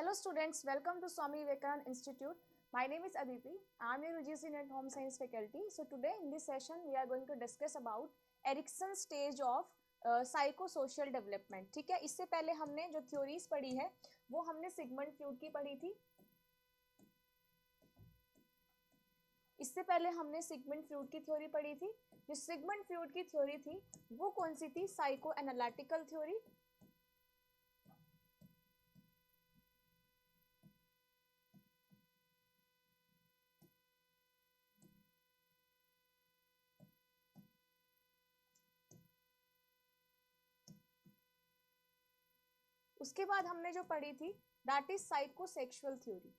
Hello students, welcome to Swami Vivekananda Institute. My name is Aditi. I am your UGC NET Home Science faculty. So today in this session we are going to discuss about Erikson's stage of psychosocial development. ठीक है, इससे पहले हमने जो theories पढ़ी है वो हमने सिगमंड फ्रूड की पढ़ी थी। इससे पहले हमने सिगमंड फ्रूड की थ्योरी पढ़ी थी। जो सिगमंड फ्रूड की थ्योरी थी वो कौन सी थी? Psycho analytical theory. उसके बाद हमने जो पढ़ी थी दैट इज साइकोसेक्सुअल थ्योरी।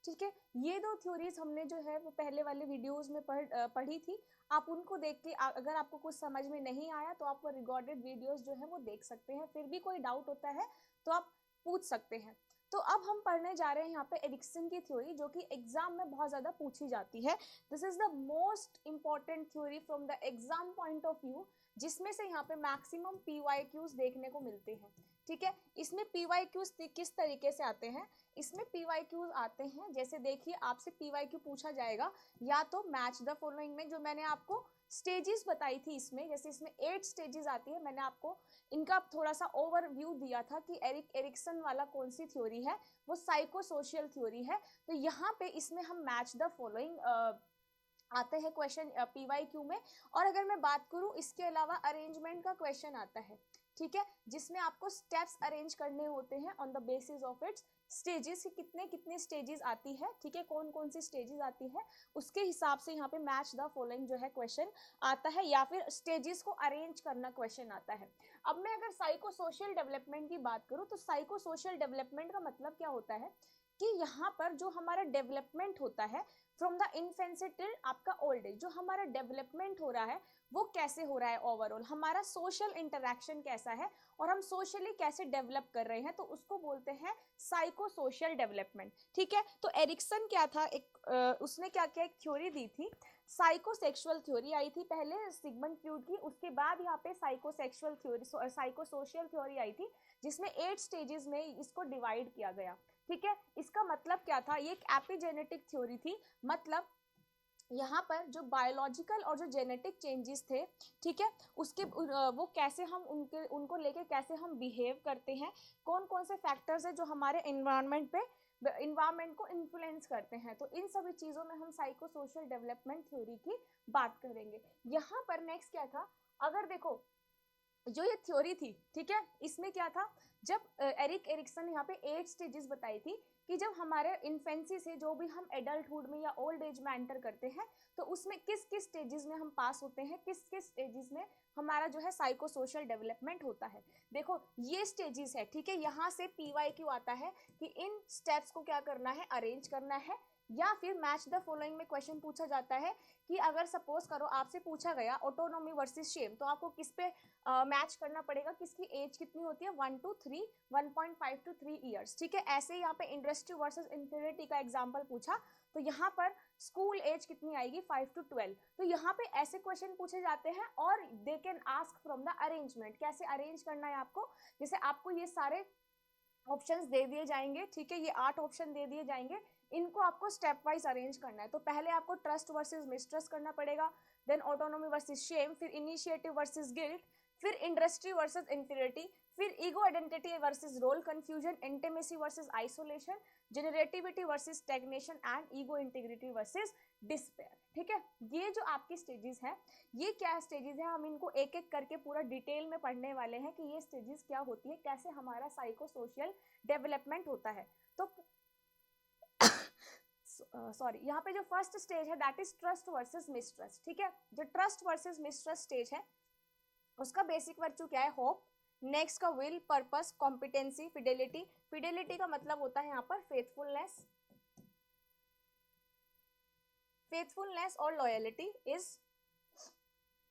ठीक है, ये दो थ्योरीज हमने जो है वो पहले वाले वीडियोस में पढ़ी थी। आप उनको देख के अगर आपको कुछ समझ में नहीं आया तो आप वो रिकॉर्डेड वीडियोस जो है वो देख सकते हैं। फिर भी कोई डाउट होता है तो आप पूछ सकते हैं। तो अब हम पढ़ने जा रहे हैं यहाँ पे एरिक्सन की थ्योरी, जो कि एग्जाम में बहुत ज्यादा पूछी जाती है। This is the most important theory from the exam point of view, जिसमें से यहाँ पे मैक्सिमम PYQs देखने को मिलते हैं। ठीक है, इसमें PYQs किस तरीके से आते हैं? इसमें PYQs आते हैं, जैसे देखिए आपसे PYQ पूछा जाएगा या तो मैच द फॉलोइंग में, जो मैंने आपको स्टेजेस बताई थी इसमें, जैसे इसमें 8 स्टेजेस आती है। मैंने आपको इनका थोड़ा सा ओवरव्यू दिया था कि एरिक्सन वाला कौन सी थ्योरी है, वो साइकोसोशियल थ्योरी है। तो यहाँ पे इसमें हम मैच द फॉलोइंग आते हैं क्वेश्चन PYQ में। और अगर मैं बात करूं इसके अलावा अरेंजमेंट का क्वेश्चन आता है, ठीक है, जिसमें आपको स्टेप्स अरेंज करने होते हैं on the basis of its stages, कितने कितने स्टेजेस आती है, ठीक है, कौन कौन सी स्टेजेस आती है, उसके हिसाब से यहाँ पे मैच द फॉलोइंग जो है क्वेश्चन आता है, या फिर स्टेजेस को अरेंज करना क्वेश्चन आता है। अब मैं अगर साइकोसोशियल डेवलपमेंट की बात करूं तो साइकोसोशियल डेवलपमेंट का मतलब क्या होता है कि यहाँ पर जो हमारा डेवलपमेंट होता है फ्रॉम द इन्फेंसी टिल आपका ओल्ड एज, जो हमारा डेवलपमेंट हो रहा है वो कैसे हो रहा है, ओवरऑल हमारा सोशल इंटरेक्शन कैसा है और हम सोशली कैसे डेवलप कर रहे हैं, तो उसको बोलते हैं साइकोसोशियल डेवलपमेंट। ठीक है, तो एरिक्सन क्या था, उसने क्या किया, एक थ्योरी दी थी, साइकोसेक्सुअल थ्योरी आई थी पहले सिगमंड फ्रूड की। उसके बाद यहाँ पे साइकोसेक्सुअल थ्योरी, साइकोसोशियल थ्योरी आई थी, जिसमें 8 स्टेजेस में इसको डिवाइड किया गया। ठीक है, इसका मतलब क्या था, ये एक एपिजेनेटिक थ्योरी थी, मतलब यहाँ पर जो बायोलॉजिकल और जो जेनेटिक चेंजेस थे, ठीक है, उसके वो कैसे हम उनको लेके कैसे हम बिहेव करते हैं, कौन कौन से फैक्टर्स है जो हमारे इन्वायरमेंट को इन्फ्लुएंस करते हैं, तो इन सभी चीजों में हम साइकोसोशल डेवलपमेंट थ्योरी की बात करेंगे। यहाँ पर नेक्स्ट क्या था, अगर देखो जो ये थ्योरी थी, ठीक है, इसमें क्या था, जब एरिक्सन ने यहाँ पे 8 स्टेजेस बताई थी कि जब हमारे इन्फेंसी से जो भी हम एडल्टहुड में या ओल्ड एज में एंटर करते हैं तो उसमें किस किस स्टेजेस में हम पास होते हैं, किस किस स्टेजेस में हमारा जो है साइकोसोशल डेवलपमेंट होता है। देखो ये स्टेजेस है, ठीक है, यहाँ से PYQ आता है कि इन स्टेप्स को क्या करना है, अरेंज करना है, या फिर मैच द फॉलोइंग में क्वेश्चन पूछा जाता है कि अगर सपोज करो आपसे पूछा गया ऑटोनॉमी वर्सेस शेम, तो आपको किस पे मैच करना पड़ेगा, किसकी एज कितनी होती है, 1 to 3, 1.5 to 3 ईयर्स। ठीक है, ऐसे ही यहाँ पे इंडस्ट्री वर्सेस इंफीरियरिटी का एग्जांपल पूछा तो यहाँ पर स्कूल एज कितनी आएगी, 5 to 12। तो यहाँ पे ऐसे क्वेश्चन पूछे जाते हैं और they can ask from the arrangement, कैसे अरेंज करना है आपको, जैसे आपको ये सारे ऑप्शंस दे दिए जाएंगे, ठीक है, ये 8 ऑप्शन दे दिए जाएंगे, इनको आपको स्टेप वाइज अरेंज करना है। तो पहले आपको ट्रस्ट वर्सेस मिसट्रस्ट करना पड़ेगा, देन ऑटोनॉमी वर्सेस शेम, फिर इनिशिएटिव वर्सेस गिल्ट, फिर इंडस्ट्री वर्सेस इंफीरियरिटी, फिर ego identity versus role confusion, intimacy versus isolation, generativity versus stagnation and ego integrity versus despair. ठीक है, ये जो आपकी स्टेजेस हैं, ये क्या स्टेजेस है, हम इनको एक एक करके पूरा डिटेल में पढ़ने वाले हैं कि ये स्टेजेस क्या होती है, कैसे हमारा साइकोसोशियल डेवलपमेंट होता है। तो सॉरी, यहाँ पे जो फर्स्ट स्टेज है that is trust versus mistrust. ठीक है, जो ट्रस्ट वर्सेस मिसट्रस्ट स्टेज है उसका बेसिक वर्च्यू क्या है, होप, नेक्स्ट का will, purpose, competency, Fidelity. Fidelity का मतलब होता है यहाँ पर फेथफुलनेस, फेथफुलनेस और लॉयलिटी इज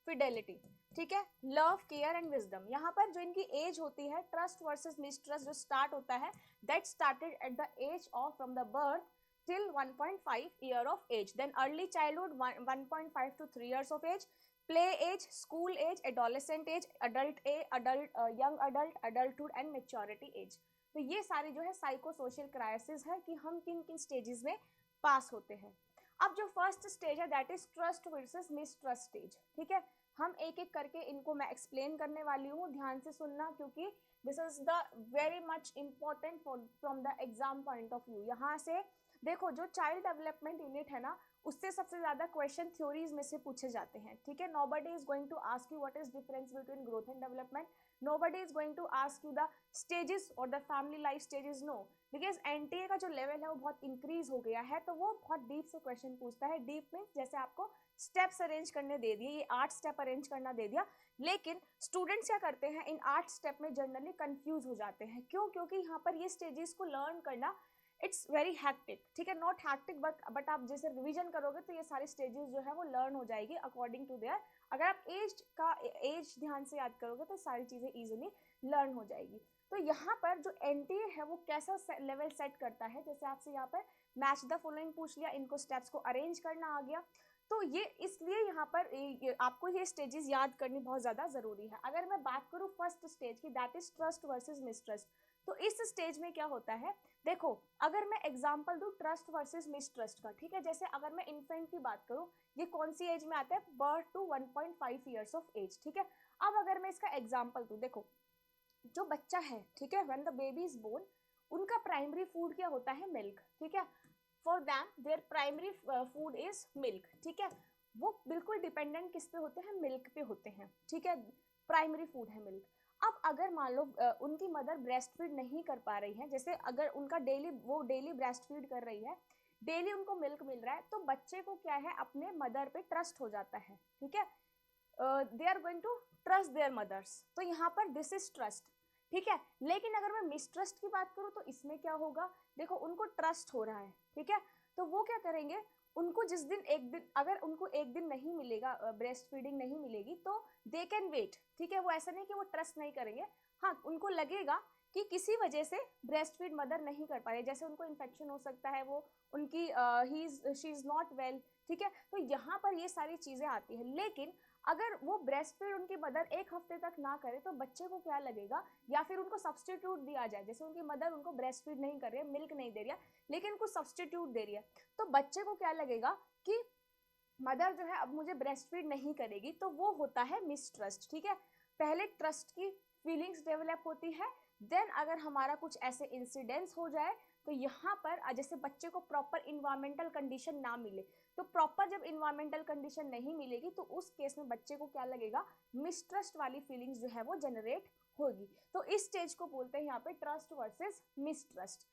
फिडेलिटी। ठीक है, लव, केयर एंड विजडम, यहाँ पर जो इनकी एज होती है, ट्रस्ट वर्सेस मिसट्रस्ट जो स्टार्ट होता है that started at the age of from the birth till 1.5 year of age, then early childhood 1.5 to 3 years of age, play age, school age, adolescent age, adult young adult, adulthood and maturity age. तो ये सारी जो है psycho social crisis है कि हम किन किन स्टेजेस में पास होते हैं। अब जो फर्स्ट स्टेज है that is trust versus mistrust stage. ठीक है, हम एक एक करके इनको मैं एक्सप्लेन करने वाली हूँ, ध्यान से सुनना, क्योंकि this is the very much important from the exam point of view. यहाँ से देखो, जो चाइल्ड डेवलपमेंट यूनिट है ना, उससे सबसे ज्यादा क्वेश्चन थ्योरीज में से पूछे जाते हैं। ठीक है, nobody is going to ask you what is difference between growth and development, nobody is going to ask you the stages or the family life stages, no, because NTA का जो level है वो बहुत इंक्रीज हो गया है, तो वो बहुत डीप से क्वेश्चन पूछता है। डीप मीन्स जैसे आपको स्टेप्स अरेंज करने दे दिए, ये 8 स्टेप अरेंज करना दे दिया, लेकिन स्टूडेंट्स क्या करते हैं, इन 8 स्टेप में जनरली कंफ्यूज हो जाते हैं। क्यों? क्योंकि यहाँ पर ये स्टेजेस को लर्न करना इट्स वेरी हैक्टिक। ठीक है, नॉट हैक्टिक बट आप जैसे रिवीजन करोगे तो ये सारी स्टेजेस जो है वो लर्न हो जाएगी अकॉर्डिंग टू देयर। अगर आप एज ध्यान से याद करोगे तो सारी चीजें इजीली लर्न हो जाएगी। तो यहाँ पर जो एनटीए है वो कैसा लेवल सेट करता है, जैसे आपसे यहाँ पर मैच द फॉलोइंग पूछ लिया, इनको स्टेप्स को अरेंज करना आ गया, तो ये इसलिए यहाँ पर आपको ये स्टेजेस याद करनी बहुत ज्यादा जरूरी है। अगर मैं बात करूँ फर्स्ट स्टेज की, that is trust versus mistrust, तो इस स्टेज में क्या होता है, देखो अगर मैं एग्जांपल दूं ट्रस्ट वर्सेस मिसट्रस्ट का, ठीक है, जैसे अगर मैं इन्फेंट की बात करूं, ये कौन सी एज में आता है, birth to 1.5 years of age. ठीक है, अब अगर मैं इसका एग्जांपल दूं, देखो जो बच्चा है, ठीक है, when the baby is born, उनका प्राइमरी फूड क्या होता है, मिल्क। ठीक है, for them their primary food is milk. ठीक है, वो बिल्कुल डिपेंडेंट किस पे होते हैं, मिल्क पे होते हैं। ठीक है, प्राइमरी फूड है मिल्क। अब अगर मान लो उनकी मदर ब्रेस्ट फीड नहीं कर पा रही है, जैसे अगर उनका डेली ब्रेस्ट फीड कर रही है, डेली उनको मिल्क मिल रहा है, तो बच्चे को क्या है, अपने मदर पे ट्रस्ट हो जाता है। ठीक है, they are going to trust their mothers, तो यहाँ पर दिस इज ट्रस्ट। ठीक है, लेकिन अगर मैं मिसट्रस्ट की बात करूँ तो इसमें क्या होगा, देखो उनको ट्रस्ट हो रहा है, ठीक है, तो वो क्या करेंगे, उनको जिस दिन अगर उनको एक दिन नहीं मिलेगा, ब्रेस्ट फीडिंग नहीं मिलेगी, तो दे कैन वेट। ठीक है, वो ऐसा नहीं कि वो ट्रस्ट नहीं करेंगे, हाँ उनको लगेगा कि किसी वजह से ब्रेस्ट फीड मदर नहीं कर पा रही, जैसे उनको इन्फेक्शन हो सकता है, वो उनकी शी इज नॉट वेल। ठीक है, तो यहाँ पर ये सारी चीजें आती है। लेकिन अगर वो ब्रेस्ट फीड उनकी मदर एक हफ्ते तक ना करे तो बच्चे को क्या लगेगा, या फिर उनको सब्सटीट्यूट दिया जाए, जैसे उनकी मदर उनको ब्रेस्ट फीड नहीं कर रही है, मिल्क नहीं दे रही है, लेकिन कुछ सब्सटीट्यूट दे रही है, तो बच्चे को क्या लगेगा कि मदर जो है अब मुझे ब्रेस्ट फीड नहीं करेगी, तो वो होता है मिसट्रस्ट। ठीक है, पहले ट्रस्ट की फीलिंग्स डेवलप होती है, देन अगर हमारा कुछ ऐसे इंसिडेंट्स हो जाए तो यहाँ पर जैसे बच्चे को प्रॉपर इन्वायरमेंटल कंडीशन ना मिले, तो प्रॉपर जब इन्वायरमेंटल कंडीशन नहीं मिलेगी तो उस केस में बच्चे को क्या लगेगा, मिसट्रस्ट वाली फीलिंग्स जो है वो जनरेट होगी। तो इस स्टेज को बोलते हैं यहाँ पे ट्रस्ट वर्सेस मिसट्रस्ट।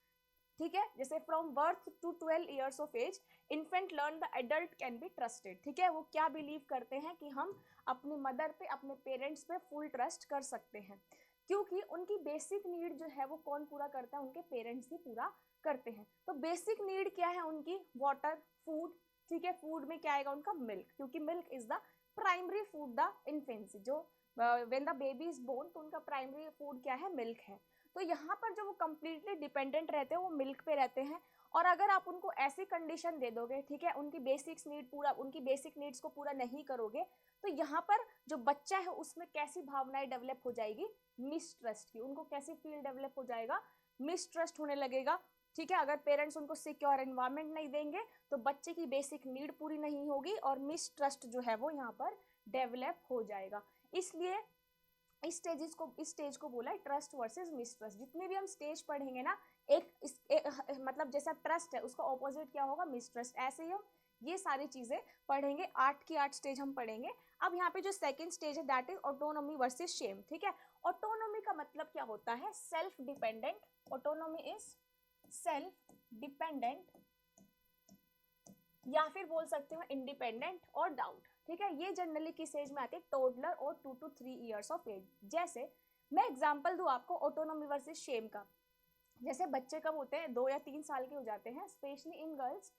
ठीक है, जैसे from birth to 12 years of age infant learn the adult can be trusted. ठीक है, वो क्या बिलीव करते हैं कि हम अपनी मदर पे, अपने पेरेंट्स पे फुल ट्रस्ट कर सकते हैं, क्योंकि उनकी बेसिक नीड जो है वो कौन पूरा करता है, उनके पेरेंट्स ही पूरा करते हैं। तो बेसिक नीड क्या है उनकी, वाटर, फूड। ठीक है, फूड में क्या आएगा उनका, मिल्क, क्योंकि milk is the primary food the infancy, जो when the baby is born, तो उनका प्राइमरी फूड क्या है, मिल्क है। तो यहाँ पर जो वो कंप्लीटली डिपेंडेंट रहते हैं वो मिल्क पे रहते हैं, और अगर आप उनको ऐसी कंडीशन दे दोगे, ठीक है, उनकी बेसिक नीड्स को पूरा नहीं करोगे, तो यहाँ पर जो बच्चा है उसमें कैसी भावनाएं डेवलप हो जाएगी, मिसट्रस्ट की। उनको कैसी फील डेवलप हो जाएगा, मिसट्रस्ट होने लगेगा। ठीक है, अगर पेरेंट्स उनको सिक्योर एनवायरनमेंट नहीं देंगे तो बच्चे की बेसिक नीड पूरी नहीं होगी और मिसट्रस्ट जो है वो यहाँ पर डेवलप हो जाएगा। इसलिए इस स्टेज को बोला है ट्रस्ट वर्सेस मिसट्रस्ट। जितने भी हम स्टेज पढ़ेंगे ना, मतलब जैसा ट्रस्ट है उसका ऑपोजिट क्या होगा, मिसट्रस्ट। ऐसे ही हम ये सारी चीजें पढ़ेंगे, 8 की 8 स्टेज हम पढ़ेंगे। अब यहाँ पे जो सेकंड स्टेज है that is autonomy versus shame. ठीक है, ऑटोनॉमी का मतलब क्या होता है, self dependent. Autonomy is self dependent, या फिर बोल सकते हो इंडिपेंडेंट और डाउट। ठीक है, ये जनरली किस एज में आते हैं, टोडलर और 2 to 3 ईयर्स ऑफ एज। जैसे मैं एग्जांपल दूं आपको ऑटोनॉमी वर्सेस शेम का, जैसे बच्चे कब होते हैं, 2 या 3 साल के हो जाते हैं, स्पेशली इन गर्ल्स,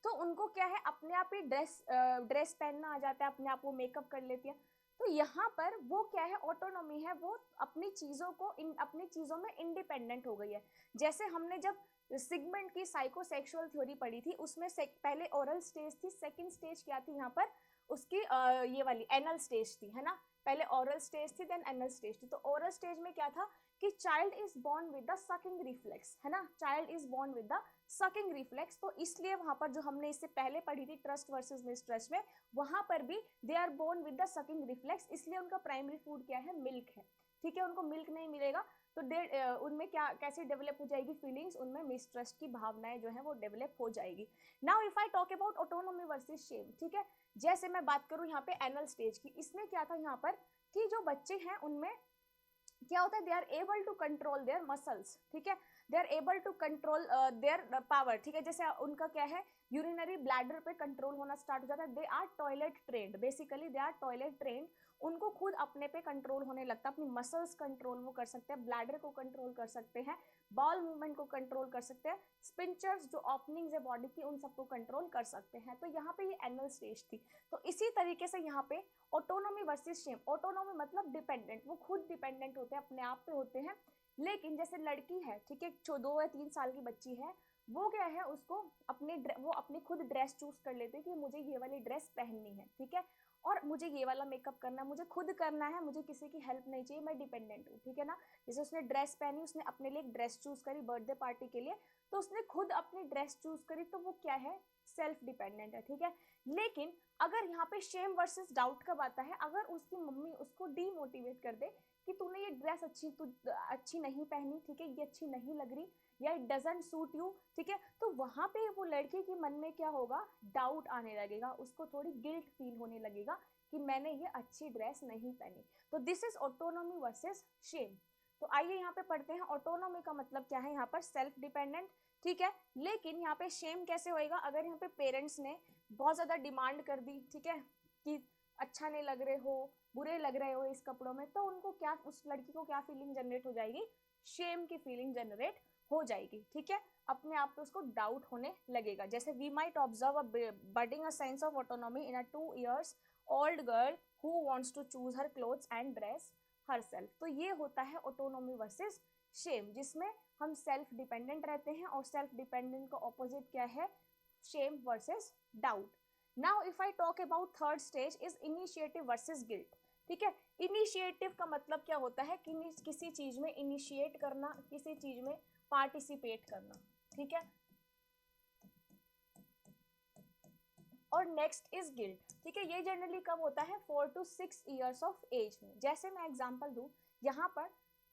तो उनको क्या है, अपने आप ही ड्रेस पहनना आ जाता है, अपने आप वो मेकअप कर लेती है। तो यहाँ पर वो क्या है, ऑटोनॉमी है, वो अपनी चीजों में इंडिपेंडेंट हो गई है। जैसे हमने जब सिगमंड की साइकोसेक्सुअल थ्योरी पढ़ी थी, उसमें पहले ओरल स्टेज थी, सेकंड स्टेज क्या थी यहाँ पर, उसकी ये वाली एनल स्टेज थी, है ना, पहले ओरल स्टेज थी देन एनल स्टेज थी। तो ओरल स्टेज में क्या था कि child is born with the sucking reflex, है ना, child is born with the sucking reflex. तो इसलिए वहां पर जो हमने इससे पहले पढ़ी थी ट्रस्ट वर्सेस मिसट्रस्ट में, वहां पर भी they are born with the sucking reflex, इसलिए उनका प्राइमरी फूड क्या है, मिल्क है, ठीक है, उनको मिल्क नहीं मिलेगा तो उनमें क्या कैसे डेवलप हो जाएगी फीलिंग्स, उनमें मिसट्रस्ट की भावनाएं जो है वो डेवलप हो जाएगी। Now if I talk about autonomy versus shame, ठीक है, जैसे मैं बात करूं यहाँ पे एनल स्टेज की, इसमें क्या था यहाँ पर कि जो बच्चे हैं उनमें क्या होता है, they are able to control their muscles, ठीक है, they are able to control their power, ठीक है, जैसे उनका क्या है यूरिनरी ब्लैडर पे कंट्रोल होना स्टार्ट हो जाता है, they are toilet trained, basically they are toilet trained, उनको खुद अपने पे कंट्रोल होने लगता है, अपनी मसल्स कंट्रोल वो कर सकते हैं, ब्लैडर को कंट्रोल कर सकते हैं, बॉल मूवमेंट को कंट्रोल कर सकते हैं, स्पिंचर्स जो ओपनिंग्स है बॉडी की उन सबको कंट्रोल कर सकते हैं। तो यहाँ पे ये एनल स्टेज थी। तो इसी तरीके से यहाँ पे ऑटोनॉमी वर्सेस शेम, ऑटोनॉमी मतलब डिपेंडेंट, वो खुद डिपेंडेंट होते हैं, अपने आप पे होते हैं, लेकिन जैसे लड़की है, ठीक है, 2 या 3 साल की बच्ची है, वो क्या है उसको वो अपनी खुद ड्रेस चूज कर लेते हैं कि मुझे ये वाली ड्रेस पहननी है, ठीक है, और मुझे ये वाला मेकअप करना है, मुझे खुद करना है, मुझे किसी की हेल्प नहीं चाहिए, मैं डिपेंडेंट हूँ, ठीक है ना। जैसे उसने ड्रेस पहनी, उसने अपने लिए एक ड्रेस चूज करी बर्थडे पार्टी के लिए, तो उसने खुद अपनी ड्रेस चूज करी, तो वो क्या है, सेल्फ डिपेंडेंट है, ठीक है। लेकिन अगर यहाँ पे शेम वर्सेस डाउट कब आता है, अगर उसकी मम्मी उसको डीमोटिवेट कर दे कि तूने ये ड्रेस अच्छी नहीं पहनी, ठीक है, ये अच्छी नहीं लग रही, या इट डजंट सूट यू, ठीक है, तो वहां पे वो लड़के के मन में क्या होगा, डाउट आने लगेगा, उसको थोड़ी गिल्ट फील होने लगेगा कि मैंने ये अच्छी ड्रेस नहीं पहनी। तो this is autonomy versus shame. तो आइए यहाँ पे पढ़ते हैं ऑटोनॉमी का मतलब क्या है, यहाँ पर सेल्फ डिपेंडेंट, ठीक है, लेकिन यहाँ पे शेम कैसे होएगा, अगर यहाँ पे पेरेंट्स ने बहुत ज्यादा डिमांड कर दी, ठीक है, कि अच्छा नहीं लग रहे हो, बुरे लग रहे हो इस कपड़ों में, तो उनको क्या, उस लड़की को क्या फीलिंग जनरेट हो जाएगी, शेम की फीलिंग जनरेट हो जाएगी, ठीक है, अपने आप पे उसको डाउट होने लगेगा। जैसे we might observe a budding a sense of autonomy in a 2 years old girl who wants to choose her clothes and dress herself. तो ये होता है ऑटोनॉमी वर्सेस शेम, जिसमें हम सेल्फ डिपेंडेंट रहते हैं, और सेल्फ डिपेंडेंट का ऑपोजिट क्या है, shame versus doubt. Now if I talk about third stage is initiative versus guilt, ठीक है। इनिशिएटिव का मतलब क्या होता है कि किसी चीज में इनिशिएट करना, किसी चीज में पार्टिसिपेट करना, ठीक है, और नेक्स्ट इज गिल्ट, ठीक है, ये जनरली कब होता है, 4 to 6 years ऑफ एज में। जैसे मैं एग्जांपल दूं, यहाँ पर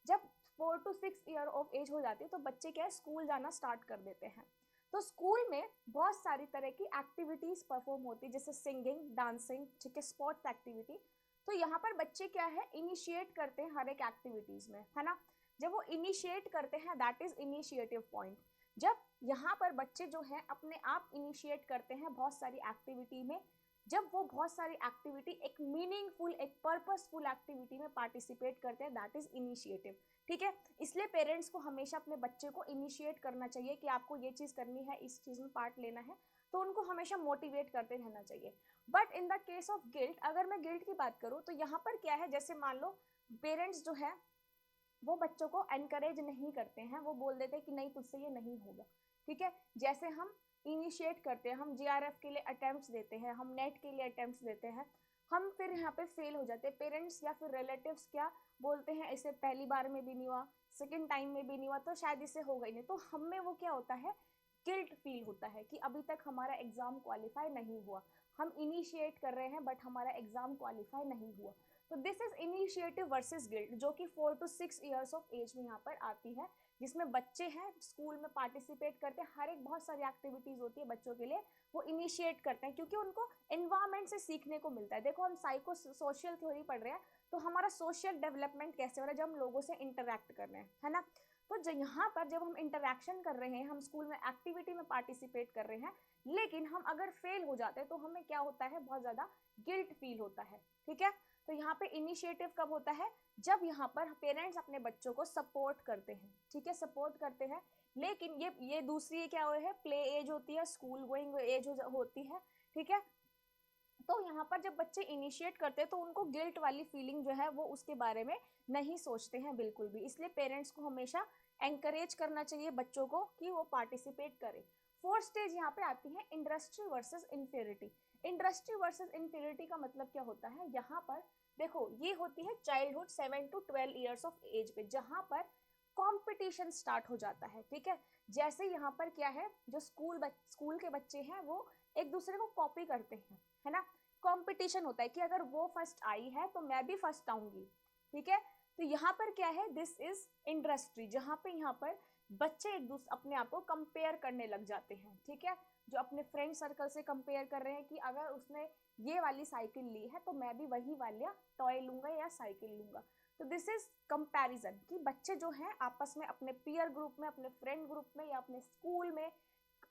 जब 4 to 6 ईयर ऑफ एज हो जाती है तो बच्चे क्या है, स्कूल जाना स्टार्ट कर देते हैं। तो स्कूल में बहुत सारी तरह की एक्टिविटीज परफॉर्म होती है, जैसे सिंगिंग, डांसिंग, ठीक है, स्पोर्ट्स एक्टिविटी। तो यहाँ पर बच्चे क्या है, इनिशिएट करते हैं हर एक एक्टिविटीज में, है ना। जब वो इनिशिएट करते हैं दैट इज इनिशिएटिव पॉइंट। जब यहाँ पर बच्चे जो है अपने आप इनिशिएट करते हैं बहुत सारी एक्टिविटी में, जब वो बहुत सारी एक्टिविटी एक मीनिंगफुल, एक पर्पसफुल एक्टिविटी में पार्टिसिपेट करते हैं दैट इज इनिशिएटिव, ठीक है। इसलिए पेरेंट्स को हमेशा अपने बच्चे को इनिशिएट करना चाहिए कि आपको ये चीज करनी है, इस चीज में पार्ट लेना है, तो उनको हमेशा मोटिवेट करते रहना चाहिए। But in the case of guilt, अगर मैं गिल्ट की बात करूँ तो यहाँ पर क्या है, जैसे मान लो पेरेंट्स जो है वो बच्चों को एनकरेज नहीं करते हैं, वो बोल देते हैं कि नहीं तुझसे ये नहीं होगा, ठीक है। जैसे हम इनिशिएट करते हैं, हम जीआरएफ के लिए अटेम्प्ट्स देते हैं, हम नेट के लिए अटेम्प्ट्स देते हैं, हम फिर यहाँ पे फेल हो जाते हैं, पेरेंट्स या फिर रिलेटिव्स क्या बोलते हैं, इसे पहली बार में भी नहीं हुआ, सेकंड टाइम में भी नहीं हुआ, तो शायद इसे होगा ही नहीं, तो हम में वो क्या होता है, गिल्ट फील होता है कि अभी तक हमारा एग्जाम क्वालिफाई नहीं हुआ, हम इनिशिएट कर रहे हैं बट हमारा एग्जाम क्वालिफाई नहीं हुआ। तो this is initiative versus guilt, जो कि 4 to 6 years ऑफ एज में यहाँ पर आती है, जिसमें बच्चे हैं स्कूल में पार्टिसिपेट करते हैं, हर एक बहुत सारी एक्टिविटीज होती है बच्चों के लिए, वो इनिशिएट करते हैं क्योंकि उनको एनवायरमेंट से सीखने को मिलता है। देखो हम साइको सोशल थ्योरी पढ़ रहे हैं, तो हमारा सोशल डेवलपमेंट कैसे हो रहा है, जब हम लोगों से इंटरेक्ट कर रहे हैं, है ना। तो यहाँ पर जब हम इंटरेक्शन कर रहे हैं, हम स्कूल में एक्टिविटी में पार्टिसिपेट कर रहे हैं, लेकिन हम अगर फेल हो जाते हैं तो हमें क्या होता है, बहुत ज्यादा गिल्ट फील होता है, ठीक है। तो यहाँ पे इनिशिएटिव कब होता है, जब यहाँ पर पेरेंट्स अपने बच्चों को सपोर्ट करते हैं, ठीक है, सपोर्ट करते हैं। लेकिन ये दूसरी क्या है, प्ले एज होती है, स्कूल गोइंग एज होती है, ठीक है। तो यहाँ पर जब बच्चे इनिशिएट करते हैं तो उनको गिल्ट वाली फीलिंग जो है वो उसके बारे में नहीं सोचते हैं बिल्कुल भी, इसलिए पेरेंट्स को हमेशा एंकरेज करना चाहिए बच्चों को कि वो पार्टिसिपेट करें। फोर्थ स्टेज यहाँ पे आती है industry versus inferiority. Industry versus inferiority का मतलब क्या होता है, यहाँ पर देखो ये होती है childhood 7 to 12 years of age पे, जहां पर कंपटीशन स्टार्ट हो जाता है, ठीक है। जैसे यहाँ पर क्या है, जो स्कूल के बच्चे हैं वो एक दूसरे को कॉपी करते हैं, है ना। कंपटीशन होता है कि अगर वो फर्स्ट आई है तो मैं भी फर्स्ट आऊंगी, ठीक है। तो यहाँ पर क्या है, दिस इज इंडस्ट्री, जहाँ पे यहाँ पर बच्चे एक दूसरे अपने आप को कंपेयर करने लग जाते हैं, ठीक है। जो अपने फ्रेंड सर्कल से कंपेयर कर रहे हैं कि अगर उसने ये वाली साइकिल ली है तो मैं भी वही वाला टॉय लूंगा या साइकिल लूंगा। तो दिस इज कंपैरिजन, कि बच्चे जो हैं आपस में अपने पीयर ग्रुप में, अपने फ्रेंड ग्रुप में या अपने स्कूल में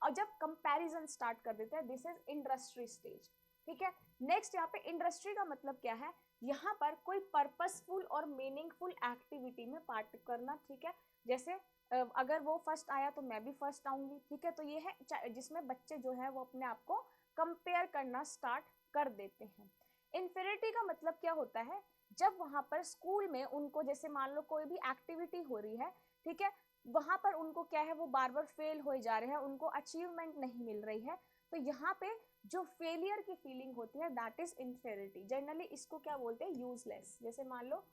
और जब कंपैरिजन स्टार्ट कर देते हैं, दिस इज इंडस्ट्री स्टेज, ठीक है। नेक्स्ट यहाँ पे इंडस्ट्री का मतलब क्या है, यहाँ पर कोई पर्पसफुल और मीनिंगफुल एक्टिविटी में पार्ट करना, ठीक है। जैसे अगर वो फर्स्ट आया तो मैं भी फर्स्ट आऊंगी, ठीक है। तो ये है जिसमें बच्चे जो है वो अपने आप को कंपेयर करना स्टार्ट कर देते हैं। इंफीरियरिटी का मतलब क्या होता है, जब वहां पर स्कूल में उनको जैसे मान लो कोई भी एक्टिविटी हो रही है, ठीक है, वहां पर उनको क्या है वो बार बार फेल हो जा रहे हैं, उनको अचीवमेंट नहीं मिल रही है, तो यहाँ पे जो फेलियर की फीलिंग होती है दैट इज इंफीरियरिटी। जनरली इसको क्या बोलते हैं, यूजलेस। जैसे मान लो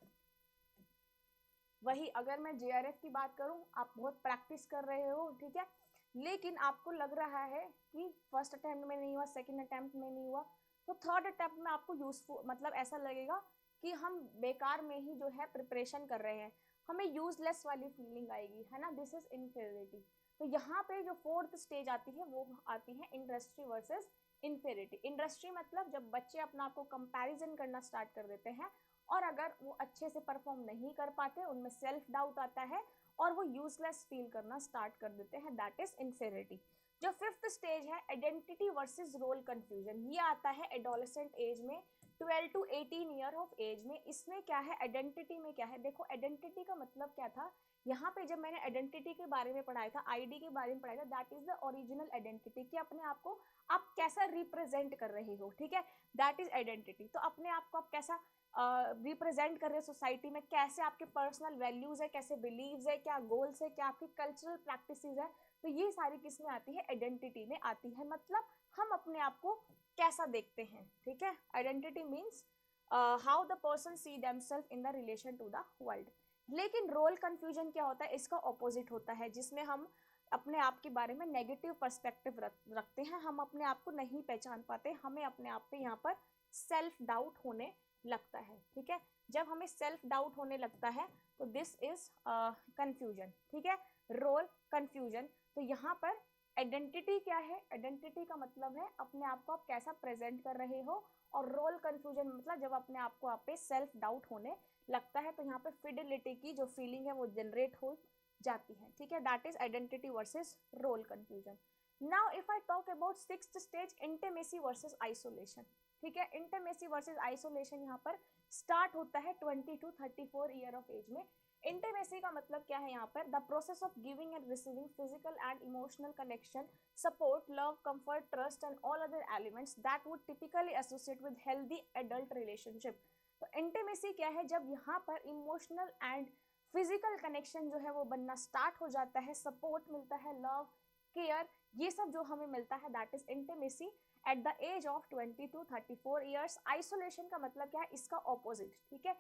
वही अगर मैं जेआरएफ की बात करूं, आप बहुत प्रैक्टिस कर रहे हो, ठीक है, लेकिन आपको लग रहा है कि फर्स्ट अटेम्प्ट में नहीं हुआ, सेकंड अटेम्प्ट में नहीं हुआ, तो थर्ड अटेम्प्ट में आपको यूजफुल मतलब ऐसा लगेगा कि हम बेकार में ही जो है प्रिपरेशन कर रहे हैं, हमें यूजलेस वाली फीलिंग आएगी, है ना। This is inferiority. तो यहाँ पे जो फोर्थ स्टेज आती है वो आती है इंडस्ट्री वर्सेस इनफीरियरिटी। इंडस्ट्री मतलब जब बच्चे अपना आपको कंपैरिजन करना स्टार्ट कर देते हैं और अगर वो अच्छे से परफॉर्म नहीं कर पाते, उनमें सेल्फ डाउट आता है और वो यूजलेस फील करना स्टार्ट कर देते हैं, दैट इज इनफीरियरिटी। जो फिफ्थ स्टेज है आइडेंटिटी वर्सेस रोल कंफ्यूजन, ये आता है एडोलेसेंट एज में, 12 to 18 ईयर ऑफ एज में। इसमें क्या है, आइडेंटिटी में क्या है, देखो आइडेंटिटी का मतलब क्या था, यहाँ पे जब मैंने आइडेंटिटी के बारे में पढ़ाया था, आईडी के बारे में पढ़ाया था, that is the original identity, कि अपने आप को आप कैसा रिप्रेजेंट कर रहे हो, ठीक है, दैट इज आइडेंटिटी। तो अपने आप को आप कैसा रिप्रेजेंट कर रहे हो सोसाइटी में, कैसे आपके पर्सनल वैल्यूज है, कैसे बिलीव्स है, क्या गोल्स है, क्या आपकी कल्चरल प्रैक्टिसेस है, तो ये सारी किस में आती है, आइडेंटिटी में आती है। मतलब हम अपने आप को कैसा देखते हैं, ठीक है। Identity means how the person see themselves in the relation to the world. लेकिन रोल कंफ्यूजन क्या होता है, इसका ऑपोजिट होता है, जिसमें हम अपने आप के बारे में नेगेटिव पर्सपेक्टिव रखते हैं, हम अपने आप को नहीं पहचान पाते, हमें अपने आप पे यहाँ पर सेल्फ डाउट होने लगता है, ठीक है। जब हमें सेल्फ डाउट होने लगता है तो दिस इज कंफ्यूजन, ठीक है, रोल कंफ्यूजन। तो यहाँ पर आइडेंटिटी क्या है, आइडेंटिटी का मतलब है अपने आप को आप कैसा प्रेजेंट कर रहे हो, और रोल कंफ्यूजन मतलब जब अपने आप को आप पे सेल्फ डाउट होने लगता है, तो यहाँ पे फिडिलिटी की जो फीलिंग है वो जनरेट हो जाती है, ठीक है, that is identity versus role confusion. Now if I talk about sixth stage, intimacy versus isolation, ठीक है। इंटीमेसी वर्सेस आइसोलेशन यहाँ पर स्टार्ट होता है 20 to 34 ईयर ऑफ एज में। इंटीमेसी का मतलब क्या है, यहाँ पर the process of giving and receiving physical and emotional connection, support, love, comfort, trust and all other elements that would typically associate with healthy adult relationship. तो intimacy क्या है, जब यहाँ पर इमोशनल एंड फिजिकल कनेक्शन जो है वो बनना स्टार्ट हो जाता है, सपोर्ट मिलता है, लव, केयर, ये सब जो हमें मिलता है, that is intimacy at the age of 20 to 34 years. Isolation का मतलब क्या है, इसका ऑपोजिट, ठीक है।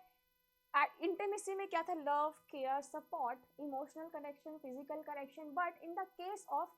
इंटीमेसी में क्या था, love, care, support, emotional connection, physical connection, but in the case of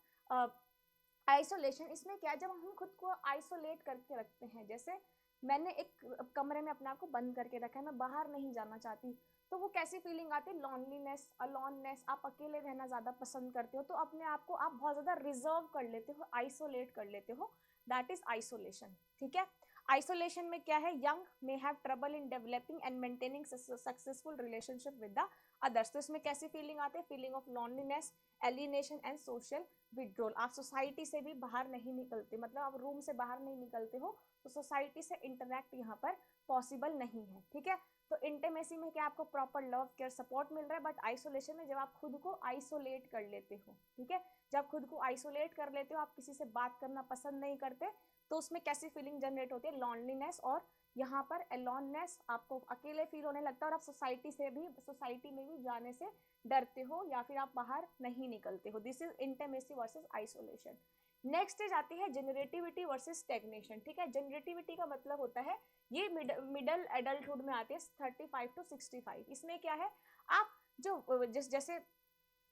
isolation, इसमें क्या, जब हम खुद को आइसोलेट करके रखते हैं, जैसे मैंने एक कमरे में अपने आप को बंद करके रखा है, मैं बाहर नहीं जाना चाहती, तो वो कैसी फीलिंग आती है, लॉनलीनेस, अलोननेस, आप अकेले रहना ज्यादा पसंद करते हो, तो अपने आप को आप बहुत ज्यादा रिजर्व कर लेते हो, आइसोलेट कर लेते हो, दैट इज आइसोलेशन, ठीक है। आइसोलेशन में क्या है, young may have trouble in developing and maintaining successful relationship with the others. तो इसमें कैसी फीलिंग आती है, feeling of loneliness, alienation and social withdrawal. आप सोसाइटी से भी बाहर नहीं निकलते, मतलब आप रूम से बाहर नहीं निकलते हो, तो सोसाइटी से इंटरेक्ट यहाँ पर पॉसिबल नहीं है, ठीक है। तो इंटीमेसी में क्या आपको प्रॉपर लव, केयर, सपोर्ट मिल रहा है, बट आइसोलेशन में जब आप खुद को आइसोलेट कर लेते हो, ठीक है, जब खुद को आइसोलेट कर लेते हो, आप किसी से बात करना पसंद नहीं करते, तो उसमें कैसी फीलिंग जनरेट होती है, लॉनलीनेस, और यहाँ पर अलोननेस, आपको अकेले फील होने लगता है, और आप सोसाइटी में भी जाने से डरते हो, या फिर आप बाहर नहीं निकलते हो। This is intimacy versus isolation. Next stage आती है जनरेटिविटी वर्सेस स्टेग्नेशन, ठीक है। जनरेटिविटी का मतलब होता है, ये मिडल एडल्टहुड में आती है 35 to 65। इसमें क्या है, आप जो जैसे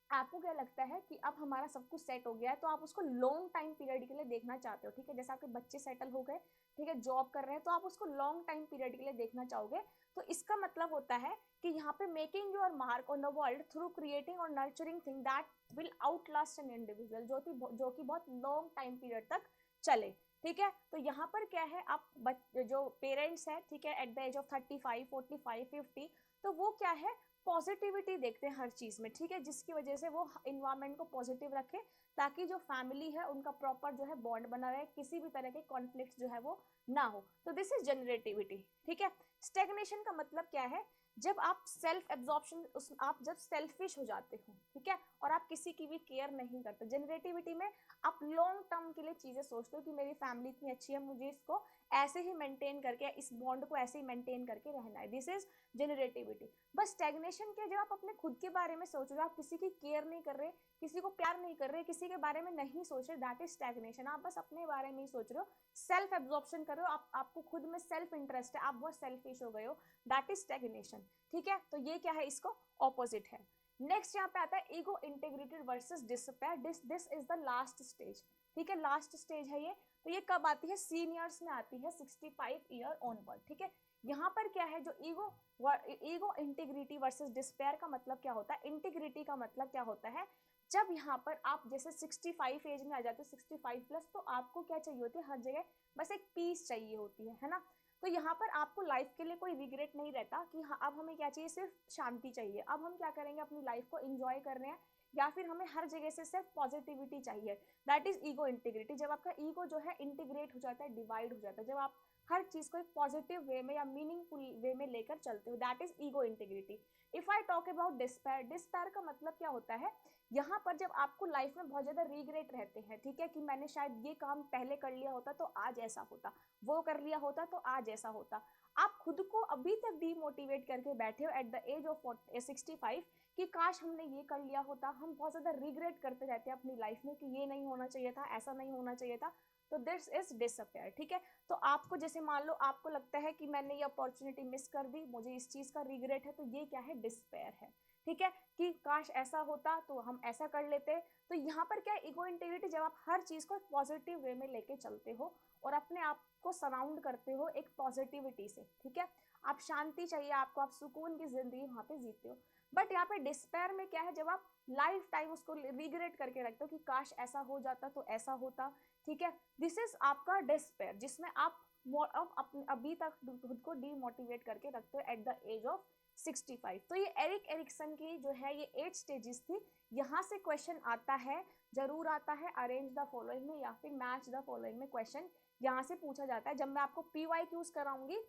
आपको क्या लगता है कि अब हमारा सब कुछ सेट हो गया है, तो आप उसको लॉन्ग टाइम पीरियड के लिए देखना चाहते हो, ठीक है। जैसे आपके बच्चे सेटल हो गए, ठीक है, जॉब कर रहे हैं, तो आप उसको लॉन्ग टाइम पीरियड के लिए देखना चाहोगे। तो इसका मतलब होता है कि यहाँ पे making your mark on the world through creating और nurturing thing that will outlast an individual, जो कि बहुत लॉन्ग टाइम पीरियड तक चले, ठीक है। तो यहाँ पर क्या है, आप जो पेरेंट्स है, ठीक है, एट द एज ऑफ 35, 45, 50, तो वो क्या है, पॉजिटिविटी देखते हैं हर चीज में, ठीक है, जिसकी वजह से वो इन्वायरमेंट को पॉजिटिव रखे, ताकि जो फैमिली है उनका प्रॉपर जो है बॉन्ड बना रहे, किसी भी तरह के कॉन्फ्लिक्ट जो है वो ना हो। तो दिस इज जनरेटिविटी, ठीक है। स्टेग्नेशन का मतलब क्या है, जब आप सेल्फ एब्जॉर्प्शन, आप जब सेल्फिश हो जाते हो, ठीक है, और आप किसी की भी केयर नहीं करते। जनरेटिविटी में आप लॉन्ग टर्म के लिए चीजें सोचते हो कि मेरी फैमिली इतनी अच्छी है, मुझे इसको ऐसे ही मेंटेन करके, इस बॉन्ड को ऐसे ही मेंटेन करके रहना है, दिस इज जनरेटिविटी। बस स्टैग्नेशन क्या, जब आप अपने खुद के बारे में सोच रहे हो, आप किसी की केयर नहीं कर रहे, किसी को प्यार नहीं कर रहे, किसी के बारे में नहीं सोच रहे, दैट इज स्टैग्नेशन। आप बस अपने बारे में ही सोच रहे हो, सेल्फ एब्जॉर्प्शन कर रहे हो, आपको खुद में सेल्फ इंटरेस्ट है, आप बहुत सेल्फिश हो गए हो, दैट इज स्टैग्नेशन, ठीक है। तो ये क्या है, इसको ऑपोजिट है। नेक्स्ट यहाँ पे आता है ego integrated versus despair, this is the last stage, ठीक है, लास्ट स्टेज है ये। तो ये कब आती है, सीनियर्स में आती है, 65 ईयर ऑनवर्ड, ठीक है। यहाँ पर क्या है, जो ईगो इंटीग्रिटी वर्सेस डिस्पेयर का मतलब क्या होता है, इंटीग्रिटी का मतलब क्या होता है, जब यहाँ पर आप जैसे 65 एज में आ जाते हो, 65 प्लस, तो आपको क्या चाहिए होती है, हर जगह बस एक पीस चाहिए होती है ना। तो यहाँ पर आपको लाइफ के लिए कोई रिग्रेट नहीं रहता कि हाँ अब हमें क्या चाहिए, सिर्फ शांति चाहिए, अब हम क्या करेंगे, अपनी लाइफ को एंजॉय कर रहे हैं, या फिर हमें हर जगह से सिर्फ पॉजिटिविटी चाहिए, दैट इज ईगो इंटीग्रिटी। जब आपका ईगो जो है इंटीग्रेट हो जाता है, डिवाइड हो जाता है, जब आप हर चीज को एक पॉजिटिव वे में या मीनिंगफुल वे में लेकर चलते हो, that is ego integrity. If I talk about despair, despair का मतलब क्या होता है, यहाँ पर जब आपको लाइफ में बहुत ज्यादा रिग्रेट रहते हैं, ठीक है, कि मैंने शायद ये काम पहले कर लिया होता तो आज ऐसा होता, वो कर लिया होता तो आज ऐसा होता, आप खुद को अभी तक डीमोटिवेट करके बैठे हो एट द एज ऑफ 65 कि काश हमने ये कर लिया होता। हम बहुत ज्यादा रिग्रेट करते रहते हैं अपनी लाइफ में कि ये नहीं होना चाहिए था, ऐसा नहीं होना चाहिए था, तो दिस इज डिसअपेयर, ठीक है। तो आपको जैसे मान लो आपको लगता है कि मैंने ये अपॉर्चुनिटी मिस कर दी, मुझे इस चीज का रिग्रेट है, तो ये क्या है, डिस्पेयर है, ठीक है, कि काश ऐसा होता तो हम ऐसा कर लेते। तो यहाँ पर क्या ईगो इंटीग्रिटी, जब आप हर चीज को एक पॉजिटिव वे में लेके चलते हो और अपने आप को सराउंड करते हो एक पॉजिटिविटी से, ठीक है, आप शांति चाहिए आपको, आप सुकून की जिंदगी वहां पे जीते हो। बट यहाँ पे डिस्पेयर में क्या है, जब आप लाइफ टाइम उसको रिग्रेट करके रखते हो कि काश ऐसा हो जाता तो ऐसा होता, ठीक है, दिस इज आपका डिस्पेयर, जिसमें आप अभी तक खुद को डीमोटिवेट करके रखते हो एट द एज ऑफ 65। तो ये एरिक एरिक्सन की जो है ये 8 स्टेजेस थी। यहाँ से क्वेश्चन आता है, जरूर आता है, अरेंज द फॉलोइंग में या फिर मैच द फॉलोइंग में क्वेश्चन यहाँ से पूछा जाता है। जब मैं आपको PYQs कराऊंगी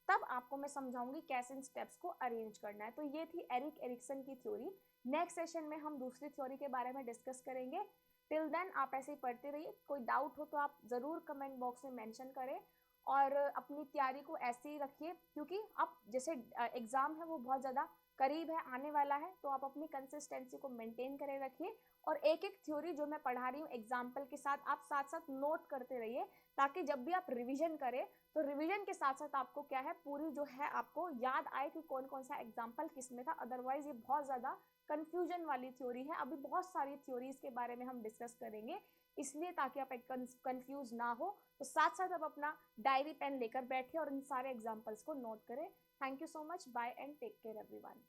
तब आपको मैं समझाऊंगी कैसे इन स्टेप्स को अरेंज करना है। तो ये थी एरिक एरिक्सन की थ्योरी। नेक्स्ट सेशन में हम दूसरी थ्योरी के बारे में डिस्कस करेंगे। टिल देन आप ऐसे ही पढ़ते रहिए, कोई डाउट हो तो आप जरूर कमेंट बॉक्स में मेंशन करें और अपनी तैयारी को ऐसे ही रखिए, क्योंकि अब जैसे एग्जाम है वो बहुत ज़्यादा करीब है, आने वाला है, तो आप अपनी कंसिस्टेंसी को मेंटेन करे रखिए और एक एक थ्योरी जो मैं पढ़ा रही हूँ एग्जाम्पल के साथ आप साथ साथ नोट करते रहिए, ताकि जब भी आप रिविजन करें तो रिविजन के साथ साथ आपको क्या है, पूरी जो है आपको याद आए कि कौन कौन सा एग्जाम्पल किस में था। अदरवाइज ये बहुत ज़्यादा कंफ्यूजन वाली थ्योरी है। अभी बहुत सारी थ्योरीज के बारे में हम डिस्कस करेंगे, इसलिए ताकि आप कंफ्यूज ना हो, तो साथ साथ आप अपना डायरी पेन लेकर बैठे और इन सारे एग्जाम्पल्स को नोट करें। Thank you so much, bye and take care everyone.